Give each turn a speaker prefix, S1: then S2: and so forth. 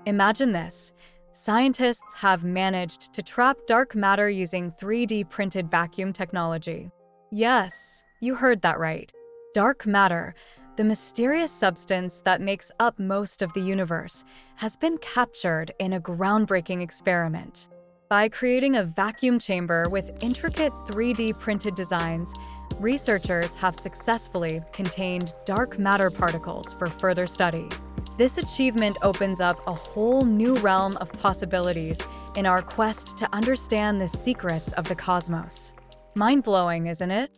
S1: Imagine this. Scientists have managed to trap dark matter using 3D printed vacuum technology. Yes, you heard that right. Dark matter, the mysterious substance that makes up most of the universe, has been captured in a groundbreaking experiment. By creating a vacuum chamber with intricate 3D printed designs, researchers have successfully contained dark matter particles for further study. This achievement opens up a whole new realm of possibilities in our quest to understand the secrets of the cosmos. Mind-blowing, isn't it?